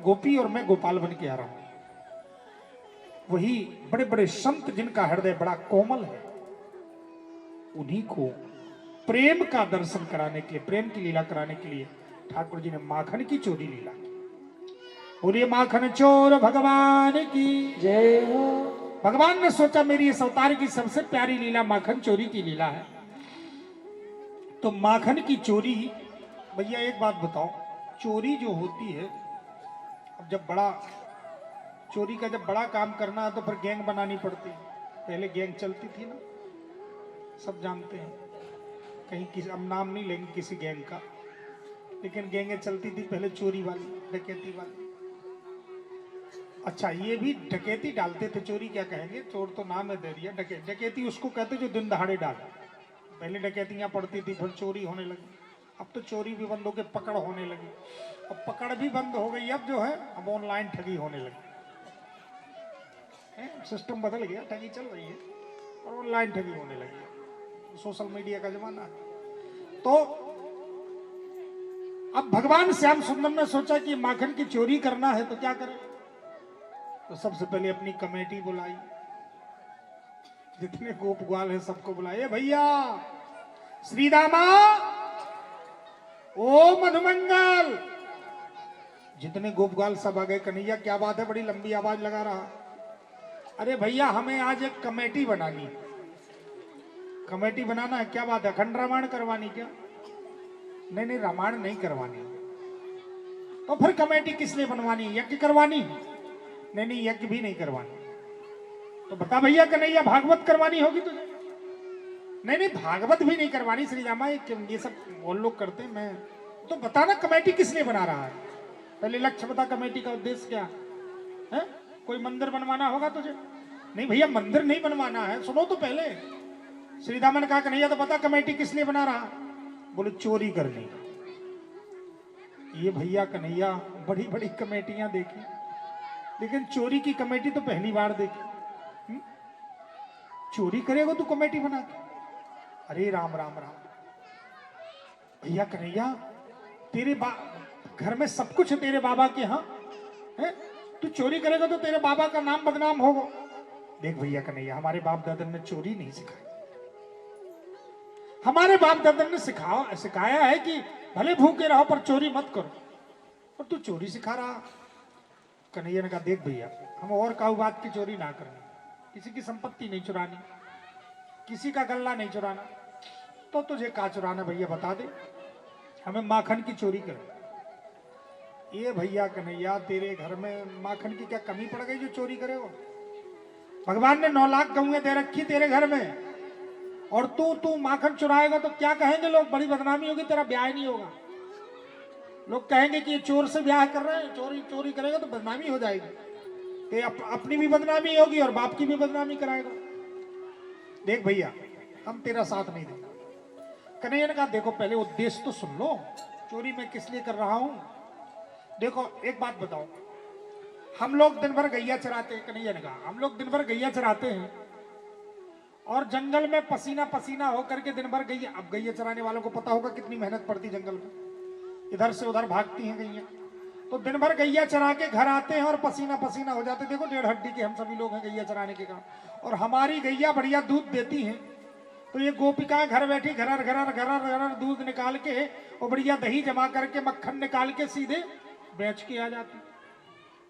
गोपी और मैं गोपाल बन के आ रहा हूं। वही बड़े बड़े संत जिनका हृदय बड़ा कोमल है, उन्हीं को प्रेम का दर्शन कराने के लिए, प्रेम की लीला कराने के लिए ठाकुर जी ने माखन की चोरी लीला की। बोलिए माखन चोर भगवान की जय हो। भगवान ने सोचा मेरी इस अवतार की सबसे प्यारी लीला माखन चोरी की लीला है, तो माखन की चोरी। भैया एक बात बताओ, चोरी जो होती है, अब जब बड़ा चोरी का जब बड़ा काम करना है तो फिर गैंग बनानी पड़ती है। पहले गैंग चलती थी ना, सब जानते हैं, कहीं किसी अब नाम नहीं लेंगे किसी गैंग का, लेकिन गैंगे चलती थी पहले चोरी वाली, डकैती वाली। अच्छा ये भी डकैती डालते थे, चोरी क्या कहेंगे, चोर तो नाम है दे दिया, डकैती उसको कहते जो दिन दहाड़े डाले। पहले डकैतियां पड़ती थी, फिर चोरी होने लगी, अब तो चोरी भी बंद हो गई, पकड़ होने लगी। अब पकड़ भी बंद हो गई, अब जो है अब ऑनलाइन ठगी होने लगी। सिस्टम बदल गया, ठगी चल रही है और ऑनलाइन ठगी होने लगी, सोशल मीडिया का जमाना है। तो अब भगवान श्याम सुंदर ने सोचा कि माखन की चोरी करना है तो क्या करें, तो सबसे पहले अपनी कमेटी बुलाई, जितने गोप ग्वाल है सबको बुलाए, भैया श्रीदामा ओ मधुमंगल, जितने गोप ग्वाल सब आ गए। कन्हैया क्या बात है, बड़ी लंबी आवाज लगा रहा। अरे भैया हमें आज एक कमेटी बनानी, कमेटी बनाना है, क्या बात है, अखंड रामायण करवानी क्या? नहीं नहीं रामायण नहीं करवानी, तो फिर कमेटी किस लिए बनवानी, यज्ञ करवानी? नहीं नहीं यज्ञ भी नहीं करवानी। तो बता भैया कन्हैया भागवत करवानी होगी तुझे? नहीं नहीं भागवत भी नहीं करवानी श्री रामा, ये सब और लोग करते हैं, मैं तो बता ना कमेटी किस लिए बना रहा है, पहले लक्ष्य बता, कमेटी का उद्देश्य क्या है? कोई मंदिर बनवाना होगा तुझे? नहीं भैया मंदिर नहीं बनवाना है, सुनो तो पहले। श्रीदामा ने कहा कन्हैया तो बता कमेटी किस लिए बना रहा? बोले चोरी करनी। ये भैया कन्हैया बड़ी बड़ी कमेटियां देखी, लेकिन चोरी की कमेटी तो पहली बार देखी। चोरी करेगा तू कमेटी बना के? अरे राम राम राम, भैया कन्हैया तेरे घर में सब कुछ है तेरे बाबा के यहाँ है, तू चोरी करेगा तो तेरे बाबा का नाम बदनाम होगा। देख भैया कन्हैया हमारे बाप दादा ने चोरी नहीं सिखाई, हमारे बाप दादा ने सिखाया है कि भले भूखे रहो पर चोरी मत करो, और तू चोरी सिखा रहा। कन्हैया ने कहा देख भैया हम और काऊ बात की चोरी ना करनी, किसी की संपत्ति नहीं चुरानी, किसी का गल्ला नहीं चुराना, तो तुझे क्या चुराना भैया बता दे, हमें माखन की चोरी कर। ये भैया कन्हैया तेरे घर में माखन की क्या कमी पड़ गई जो चोरी करेगा? भगवान ने 9 लाख गऊं दे रखी तेरे घर में, और तू माखन चुराएगा तो क्या कहेंगे लोग, बड़ी बदनामी होगी, तेरा ब्याह नहीं होगा। लोग कहेंगे कि ये चोर से ब्याह कर रहे हैं, चोरी करेगा तो बदनामी हो जाएगी, अपनी भी बदनामी होगी और बाप की भी बदनामी कराएगा। देख भैया हम तेरा साथ नहीं देंगे। कन्हैया ने कहा देखो पहले उद्देश्य तो सुन लो, चोरी मैं किस लिए कर रहा हूं। देखो एक बात बताओ, हम लोग दिन भर गैया चराते हैं, कन्हैया ने कहा हम लोग दिन भर गैया चराते हैं और जंगल में पसीना पसीना होकर के दिन भर गैया, अब गैया चराने वालों को पता होगा कितनी मेहनत पड़ती जंगल में, इधर से उधर भागती हैं गैया, तो दिन भर गैया चरा के घर आते हैं और पसीना पसीना हो जाते। देखो 1.5 हड्डी के हम सभी लोग हैं गैया चराने के काम, और हमारी गैया बढ़िया दूध देती हैं, तो ये गोपिकाएं घर बैठी घर दूध निकाल के और बढ़िया दही जमा करके मक्खन निकाल के सीधे बेच के आ जाती।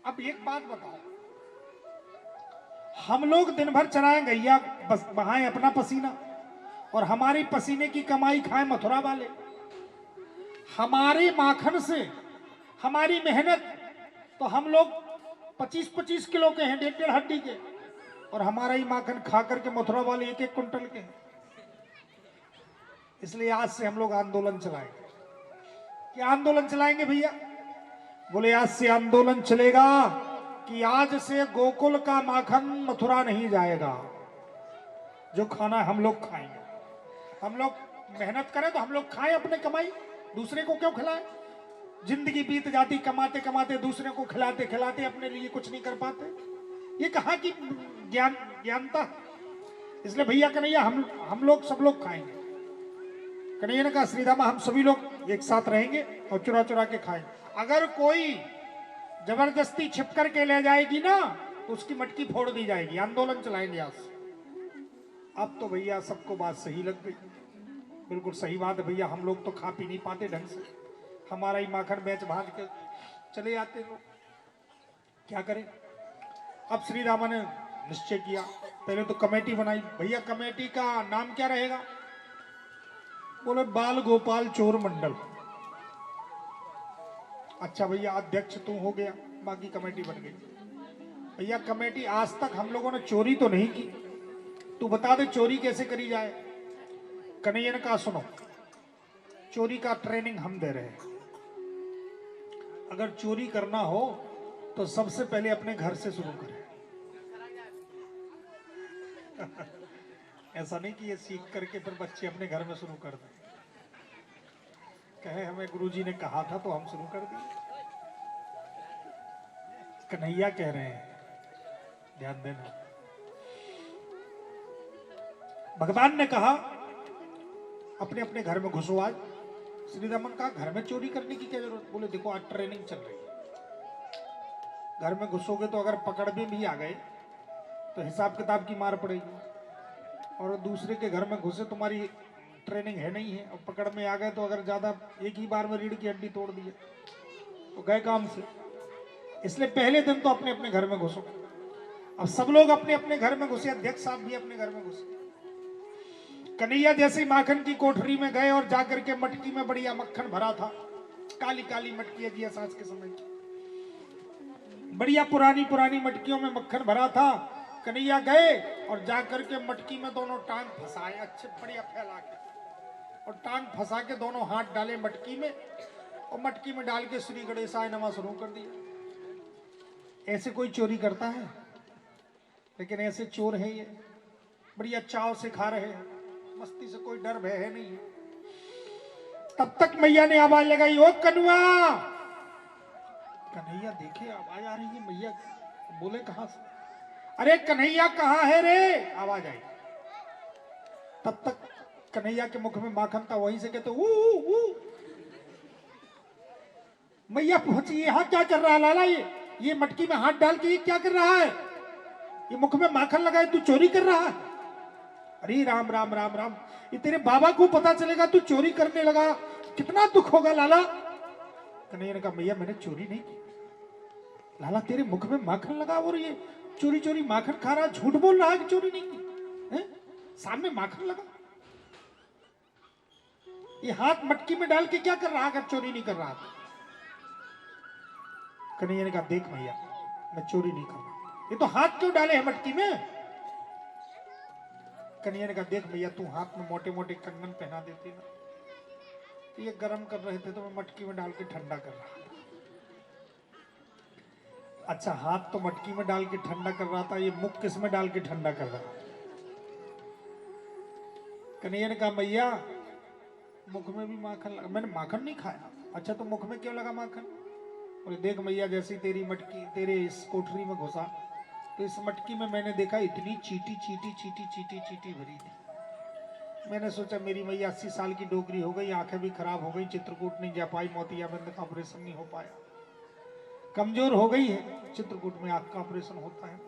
अब एक बात बताओ, हम लोग दिन भर चराएं गैया, बस बहाएं अपना पसीना, और हमारी पसीने की कमाई खाएं मथुरा वाले। हमारे माखन से हमारी मेहनत, तो हम लोग 25-25 किलो के हैं, 1.5 हड्डी के, और हमारा ही माखन खा करके मथुरा वाले 1-1 कुंटल के हैं। इसलिए आज से हम लोग आंदोलन चलाएंगे। क्या आंदोलन चलाएंगे भैया? बोले आज से आंदोलन चलेगा कि आज से गोकुल का माखन मथुरा नहीं जाएगा, जो खाना हम लोग खाएंगे। हम लोग मेहनत करें तो हम लोग खाएं अपने कमाई, दूसरे को क्यों खिलाएं? जिंदगी बीत जाती कमाते कमाते, दूसरे को खिलाते खिलाते अपने लिए कुछ नहीं कर पाते। ये कहाँ की ज्ञानता? इसलिए भैया कन्हैया हम लोग सब लोग खाएंगे। कन्हैया ने कहा श्रीदामा हम सभी लोग एक साथ रहेंगे और चुरा चुरा के खाएंगे। अगर कोई जबरदस्ती छिप करके ले जाएगी ना तो उसकी मटकी फोड़ दी जाएगी, आंदोलन चलाएंगे आज से। अब तो भैया सबको बात सही लग गई। बिल्कुल सही बात है भैया, हम लोग तो खा पी नहीं पाते ढंग से, हमारा ही माखन बेच भाज के चले आते लोग, क्या करें। अब श्री रामा ने निश्चय किया, पहले तो कमेटी बनाई। भैया कमेटी का नाम क्या रहेगा? बोले बाल गोपाल चोर मंडल। अच्छा भैया अध्यक्ष तू हो गया, बाकी कमेटी बन गई। भैया कमेटी आज तक हम लोगों ने चोरी तो नहीं की, तू बता दे चोरी कैसे करी जाए। कन्हैया ने कहा सुनो, चोरी का ट्रेनिंग हम दे रहे हैं। अगर चोरी करना हो तो सबसे पहले अपने घर से शुरू करें। ऐसा नहीं कि ये सीख करके फिर बच्चे अपने घर में शुरू कर दें, कहे हमें गुरुजी ने कहा था तो हम शुरू कर दिए। कन्हैया कह रहे हैं ध्यान देना, भगवान ने कहा अपने अपने घर में घुसो। आज श्री रमन कहा घर में चोरी करने की क्या जरूरत? बोले देखो आज ट्रेनिंग चल रही है, घर में घुसोगे तो अगर पकड़ में भी आ गए तो हिसाब किताब की मार पड़ेगी, और दूसरे के घर में घुसे तुम्हारी ट्रेनिंग है नहीं है, और पकड़ में आ गए तो अगर ज्यादा एक ही बार में रीढ़ की हड्डी तोड़ दी तो गए काम से। इसलिए पहले दिन तो अपने अपने घर में घुसो। अब सब लोग अपने अपने घर में घुसे, अध्यक्ष साहब भी अपने घर में घुसे। कन्हैया जैसे ही माखन की कोठरी में गए और जाकर के मटकी में बढ़िया मक्खन भरा था, काली काली मटकी है सांस के समय की, बढ़िया पुरानी पुरानी मटकियों में मक्खन भरा था। कन्हैया गए और जाकर के मटकी में दोनों टांग फंसाए अच्छे बढ़िया फैला के, और टांग फंसा के दोनों हाथ डाले मटकी में, और मटकी में डाल के श्री गणेशाय नमः शुरू कर दिया। ऐसे कोई चोरी करता है? लेकिन ऐसे चोर है ये, बढ़िया चाव से खा रहे हैं, मस्ती से कोई डर भय है नहीं। तब तक मैया ने आवाज लगाई, ओ कनुआ। कन्हैया देखे आवाज आ रही है, मैया बोले कहां से? अरे कन्हैया कहां है रे? आवाज आई। तब तक कन्हैया के मुख में माखन था, वहीं से कहते ऊ। मैया पहुंची, यहाँ क्या कर रहा है लाला? ये मटकी में हाथ डाल के ये क्या कर रहा है? ये मुख में माखन लगाए तू चोरी कर रहा है? अरे राम राम राम राम, ये तेरे बाबा को पता चलेगा तू चोरी करने लगा, कितना दुख होगा लाला। कन्हैया ने कहा मैया मैंने चोरी नहीं की। लाला तेरे मुख में माखन लगा और ये चोरी चोरी माखन खा रहा, झूठ बोल रहा है कि चोरी नहीं की है? सामने माखन लगा, ये हाथ मटकी में डाल के क्या कर रहा अगर चोरी नहीं कर रहा था? कन्हैया ने कहा देख भैया मैं चोरी नहीं कर रहा, ये तो हाथ क्यों डाले हैं मटकी में? कन्हैया ने कहा देख भैया तू हाथ में मोटे मोटे कंगन पहना देती ना, तो ये गर्म कर रहे थे तो मैं मटकी में डाल के ठंडा कर रहा था। अच्छा हाथ तो मटकी में डाल के ठंडा कर रहा था, ये मुख किस में डाल के ठंडा कर रहा? कन्हैया ने कहा मैया मुख में भी माखन लगा, मैंने माखन नहीं खाया। अच्छा तो मुख में क्यों लगा माखन? बोले देख मैया जैसी तेरी मटकी तेरे इस कोठरी में घुसा तो इस मटकी में मैंने देखा इतनी चीटी चीटी चीटी चीटी चीटी भरी थी। मैंने सोचा मेरी मैया 80 साल की डोगरी हो गई, आंखें भी खराब हो गई, चित्रकूट नहीं जा पाई, मोतियाबिंद का ऑपरेशन नहीं हो पाया, कमजोर हो गई है, चित्रकूट में आंख का ऑपरेशन होता है।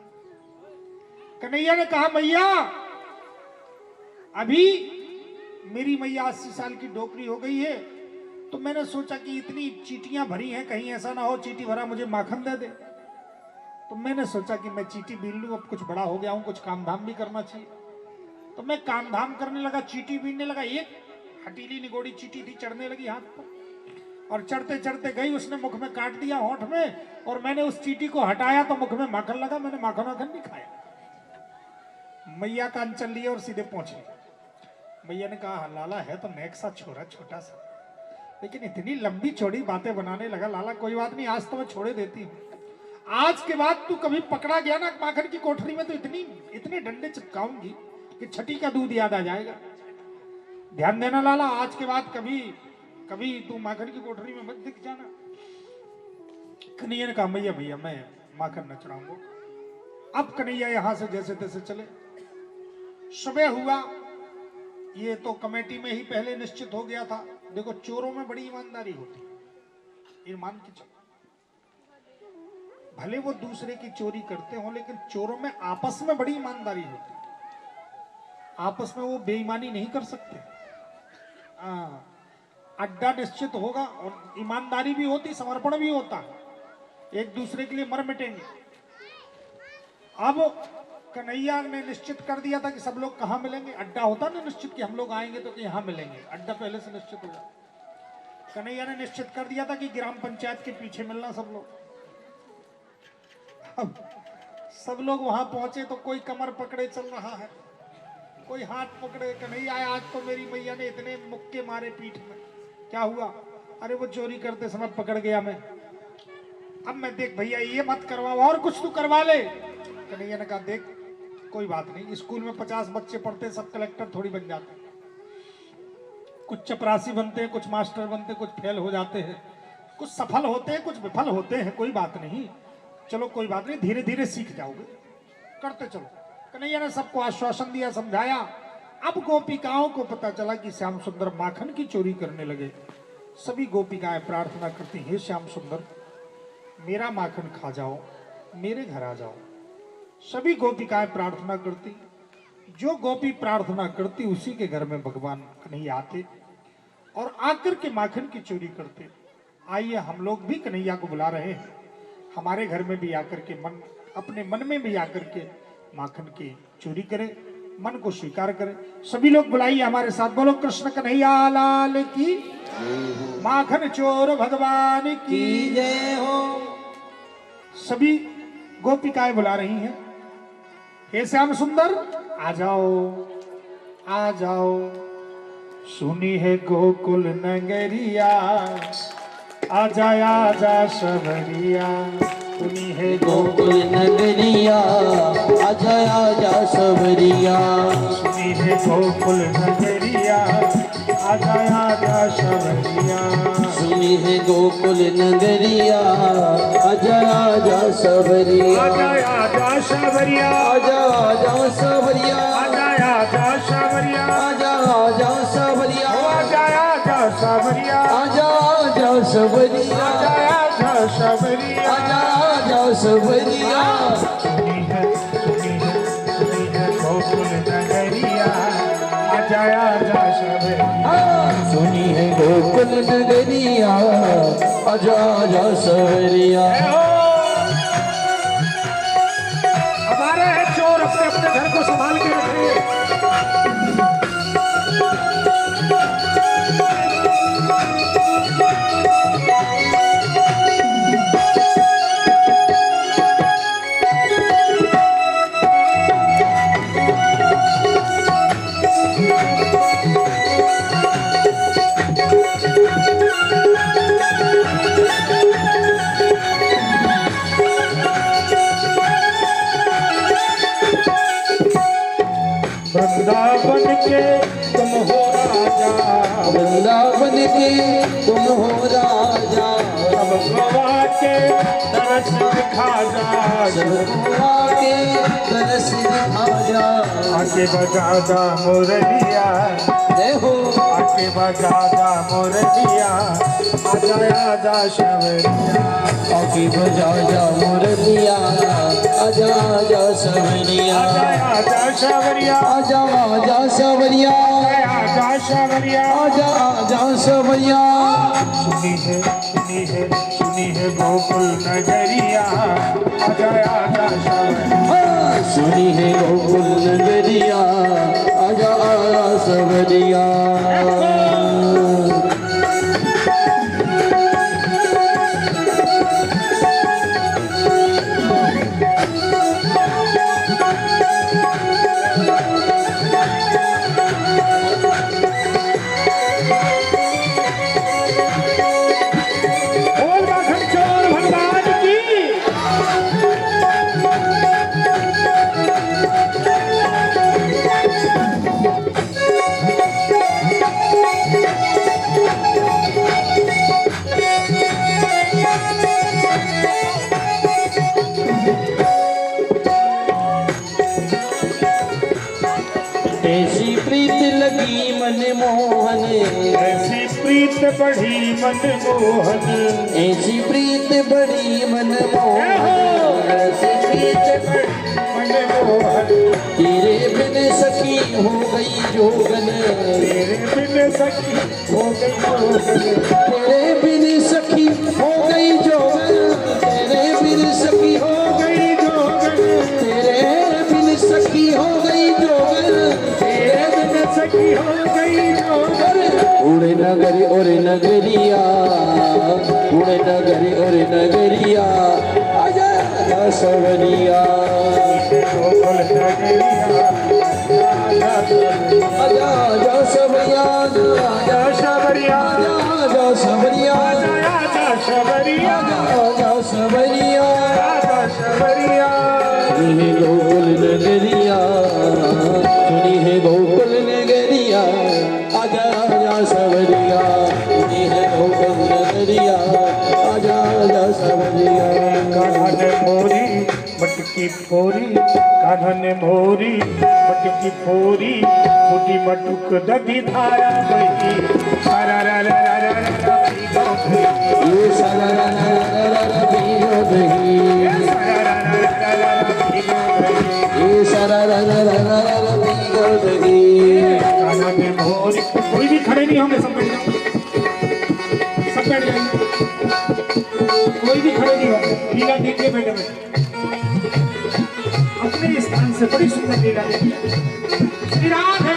कन्हैया ने कहा मैया अभी मेरी मैया 80 साल की डोकरी हो गई है, तो मैंने सोचा कि इतनी चीटियां भरी हैं, कहीं ऐसा ना हो चीटी भरा मुझे माखन दे दे। तो मैंने सोचा कि मैं चीटी बीन लूं, अब कुछ बड़ा हो गया हूं, कुछ काम धाम भी करना चाहिए। तो मैं काम धाम करने लगा, चीटी बीनने लगा। एक हटीली निगोड़ी चीटी थी, चढ़ने लगी हाथ पर, और चढ़ते चढ़ते गई, उसने मुख में काट दिया होंठ में, और मैंने उस चीटी को हटाया तो मुख में माखन लगा। मैंने माखन वाखन नहीं खाया। मैया का अंचल लिया और सीधे पहुंचे। मैया ने कहा लाला है तो नेक सा छोरा, छोटा सा, लेकिन इतनी लंबी चौड़ी बातें बनाने लगा। लाला कोई बात नहीं, आज तो मैं छोड़े देती हूँ, आज के बाद तू कभी पकड़ा गया ना माखन की कोठरी में तो इतने डंडे चिपकाऊंगी कि छठी का दूध याद आ जाएगा। ध्यान देना लाला, आज के बाद कभी तू माखन की कोठरी में मत दिख जाना। कन्हैया ने कहा मैया भैया मैं माखन न चढ़ाऊंगा। अब कन्हैया यहां से जैसे तैसे चले। सुबह हुआ, ये तो कमेटी में ही पहले निश्चित हो गया था। देखो चोरों में बड़ी ईमानदारी होती है, ईमान की चलो। भले वो दूसरे की चोरी करते हो, लेकिन चोरों में आपस में बड़ी ईमानदारी होती है। आपस में वो बेईमानी नहीं कर सकते। अड्डा निश्चित होगा और ईमानदारी भी होती, समर्पण भी होता है, एक दूसरे के लिए मर मिटेंगे। अब कन्हैया ने निश्चित कर दिया था कि सब लोग कहाँ मिलेंगे। अड्डा होता ना निश्चित कि हम लोग आएंगे तो कि यहाँ मिलेंगे, अड्डा पहले से निश्चित हो जाता। कन्हैया ने निश्चित कर दिया था कि ग्राम पंचायत के पीछे मिलना सब लोग। अब सब लोग वहां पहुंचे तो कोई कमर पकड़े चल रहा है, कोई हाथ पकड़े। कन्हैया आज तो मेरी मैया ने इतने मुक्के मारे पीठ में। क्या हुआ? अरे वो चोरी करते समय पकड़ गया मैं। अब मैं देख भैया ये मत करवाओ, और कुछ तू करवा ले। कन्हैया ने कहा देख कोई बात नहीं, स्कूल में 50 बच्चे पढ़ते, सब कलेक्टर थोड़ी बन जाते हैं। कुछ चपरासी बनते हैं, कुछ मास्टर बनते हैं, कुछ फेल हो जाते हैं, कुछ सफल होते हैं, कुछ विफल होते हैं। कोई बात नहीं, चलो कोई बात नहीं, धीरे धीरे सीख जाओगे, करते चलो। कन्हैया ने सबको आश्वासन दिया, समझाया। अब गोपिकाओं को पता चला कि श्याम सुंदर माखन की चोरी करने लगे। सभी गोपिकाएं प्रार्थना करती, हे श्याम सुंदर मेरा माखन खा जाओ, मेरे घर आ जाओ। सभी गोपिकाएं प्रार्थना करती, जो गोपी प्रार्थना करती उसी के घर में भगवान कन्हैया आते और आकर के माखन की चोरी करते। आइए हम लोग भी कन्हैया को बुला रहे हैं, हमारे घर में भी आकर के अपने मन में भी आकर के माखन की चोरी करें, मन को स्वीकार करें। सभी लोग बुलाइए हमारे साथ, बोलो कृष्ण कन्हैया लाल की, माखन चोर भगवान की जय हो। सभी गोपिकाएं बुला रही हैं, हे श्याम सुंदर आ जाओ, आ जाओ। सुनी है गोकुल नगरिया, आजा आजा सबरिया। सुनी है गोकुल नगरिया, आजा आजा सबरिया। सुनी है गोकुल नगरिया, आजा आजा सबरिया। सुनी है गोकुल नगरिया, आजा आजा सबरिया। आजा आजा सबरिया, आजा आजा सबरिया। आजा आजा सबरिया, आजा आजा सबरिया। आजा आजा सबरिया, आजा आजा सबरिया। आजा आजा सबरिया, आजा आजा सबरिया। सुनी है गोकुल नगरिया, आजा आजा सबरिया। सुनी है गोकुल नगरिया, आजा आजा सबरिया। हमारे चोर अपने अपने घर को संभाल के रखे। वृंदावन के तुम हो राजा, वृंदावन के तुम हो राजा। सब गवा के दरस दिखा जा, सब गवा के दरस दिखा जा। आके बजा जा मुरलिया, देखो आके बजा जा मुरलिया। आजा आजा शबरिया, आके बजा जा मुरलिया। आजा आजा सबरिया। आजा आजा शबरिया, आजा आजा सबरिया। आजा शबरिया। आजा आजा सबरिया। सुनी है गोकुल नगरिया, आजा आजा शबरिया। सुनी है गोकुल नगरिया, आजा आजा सबरिया। ऐसी प्रीत लगी मन मोहन, ऐसी प्रीत बढ़ी मन मोहन। ऐसी प्रीत बड़ी मन मोहन। जोगन तेरे बिन सखी हो गई जोगन तेरे बिन सखी हो गई जोगन तेरे बिन सखी हो गई जोगन तेरे बिन सखी हो गई जोगन तेरे बिन सखी हो गई जोगन उड़े नगरी और नगरिया उड़े नगरी और नगरिया आजा आजा सवरिया गोकुल नगरिया आजा आजा सवरिया आजा शबरिया आजा सवरिया आजा शबरिया आजा सवरिया आजा शबरिया सुनी है गोकुल नगरिया सुनी है गोकुल नगरिया आजा आजा सवरिया सुनी है गोकुल नगरिया आजा आजा सवरिया कान्हा ने मोरी मटकी फोरी कान्हा ने मोरी मटकी फोरी फूटी मटुक दधी धारा बही हरा रा रा रा रा रा ये सारा रा रा रा रा रा पीरो दही ये सारा रा रा रा रा रा पीरो दही कान्हा ने मोरी कोई भी खड़े नहीं होंगे सब बैठ जाओ सब बैठ जाएंगे कोई भी खड़े नहीं होंगे लीला देखिए बैठे बैठे अपने स्थान से बड़ी सुंदर लीला देखिए श्री राम है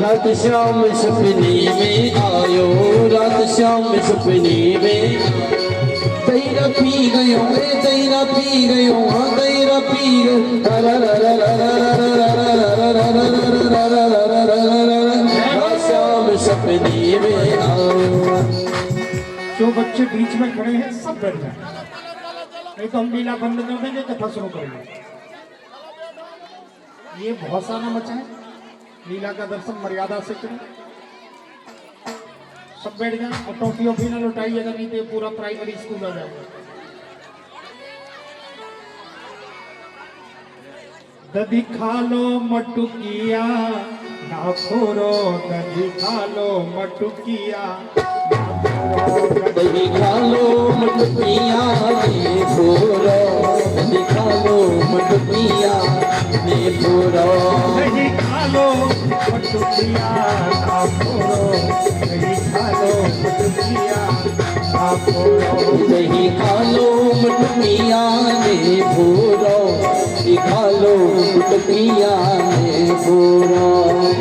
रात शाम सपने में आयो रात शाम सपने में तेरा पी गयो तेरा पी गयो हाँ तेरा पी रात शाम सपने में आओ जो बच्चे बीच में खड़े हैं सब बैठ जाए नहीं तो हम लीला बंद कर देंगे कथा शुरू करेंगे ये बहुत सारा मचा है लीला का दर्शन मर्यादा से करें सब बैठ जाए और टॉफी वॉफी ना लौटाइएगा नहीं तो ये पूरा प्राइमरी स्कूल आ जाएगा दधी खा लो मटुकिया ना फोरो दधी खा लो मटुकिया दही खा लो मटकिया ने फोरो दही खा लो मटकिया ने फोरो दही खा लो मटुकिया ना फोरो दही खा लो मटुकिया ना फोरो दही खा लो मटकिया ने फोरो दही खा लो मटकिया ने फोरो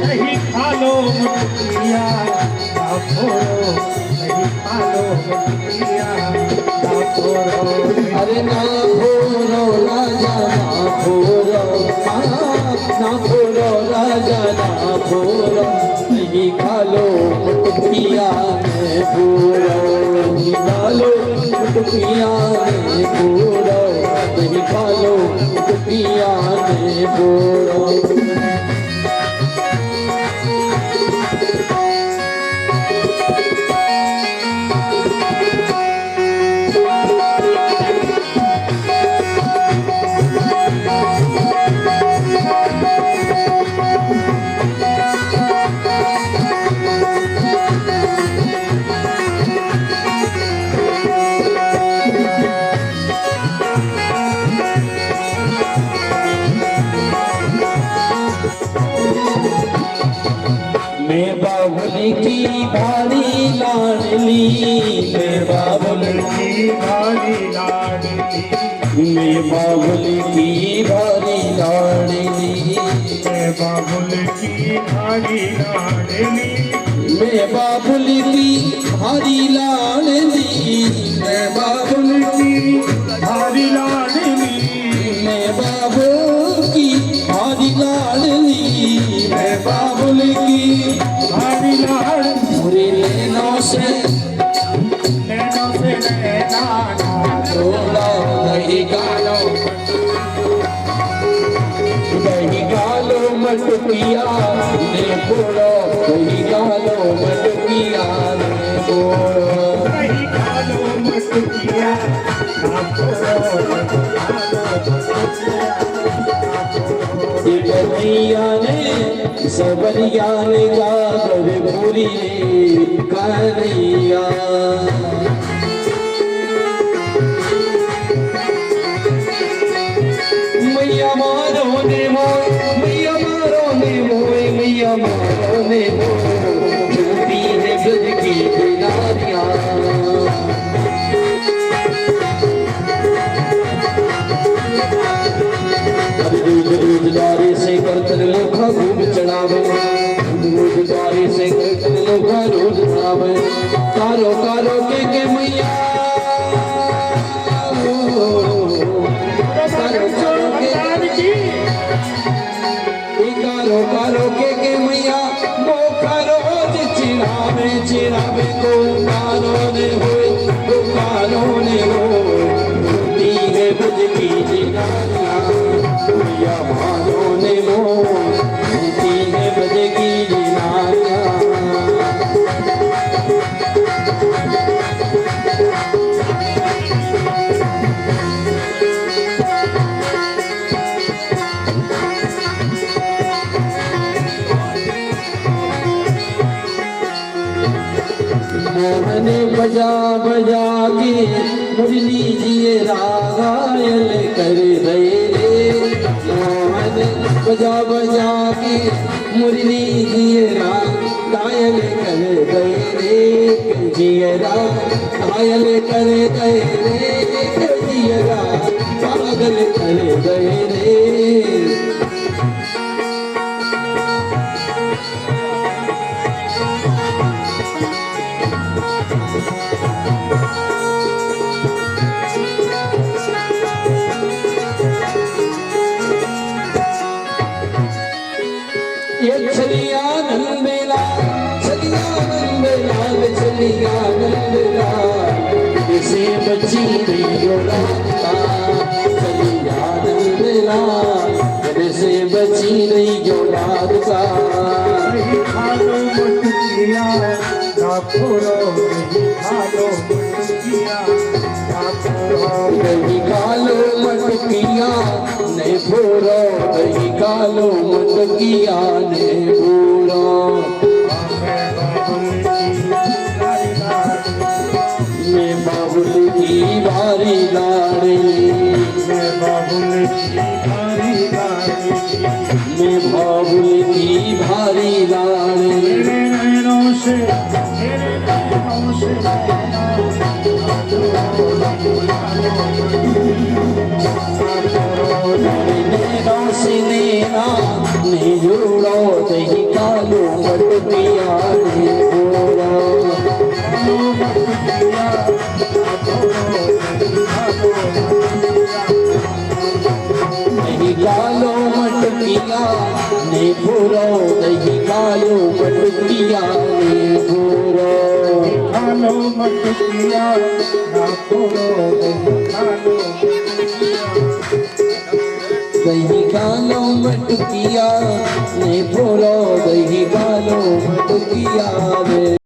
दही खा लो मटुकिया ना फोरो दही खा लो मटुकिया ना फोरो अरे ना फोरो राजा ना फोरो ना फोरो राजा ना फोरो दही खा लो मटकिया ने फोरो दही खा लो मटकिया ने फोरो दही खा लो मटकिया ने फोरो मैं बाबुल की भारी लाडली मैं बाबुल की भारी लाडली मैं बाबुल की भारी लाडली मैं बाबुल की भारी लाडली मैं बाबुल की भारी लाडली मैं बाबुल की भारी लाडली मैं बाबुल की भारी लाडली मैं बाबुल की भारी लाड पूरे नैनों से नैना थोड़ा दही गालो दही गालो मटकिया ने फोड़ो दही कालो मटकिया ने फोड़ो दही खालो मटकिया ना फोड़ो कन्हैया ने सबरिया ने गागर पूरी कन्हैया मैया मारो ने मोय मैया मारो ने मोय मैया मारो ने मोय झूठी है ब्रज की नारियां रोजगारी से करतन लोखा घूम चढ़ावे रोजगारी से करतन लोखा रोज चढ़ावे कारो कारो के मैया कारो कारो के मैया वो रोज चिरावे चिरावे को कारो ने होए को कारो ने होए है बुझ की जिनानिया मैया मानो ने मोह है बुझ की जिनानिया मोहन बजा बजा के मुरली जिए रागायल कर रहे रे मोहन बजा बजा के मुरली जिए रागायल कर रहे रे जियरा घायल कर गए रे जियरा पागल कर गए रे चलिया नंदलाल चलिया नंदलाल चलिया नंदलाल इसे बची नहीं रास्ता चलिया नंदलाल इसे बची नहीं रास्ता दही खालो मटकिया ना फोड़ो दही खालो मटकिया ना फोड़ो दही कालो मटकिया ने फोड़ो दही कालो मटकिया ने फोड़ो मैं बाबुल की भारी लाड़ी मैं बाबुल की भारी लाड़ी मैं बाबुल की भारी लाड़ी मेरे नैनों से नैना ने जोड़ो दही कालो मटकिया ने फोड़ो दही कालो मटकिया ने फोड़ो दही कालो मटकिया ने फोड़ो खालो मटकिया ना फोड़ो दही खालो दही कालो मटकिया ने फोड़ो दही कालो मटकिया ने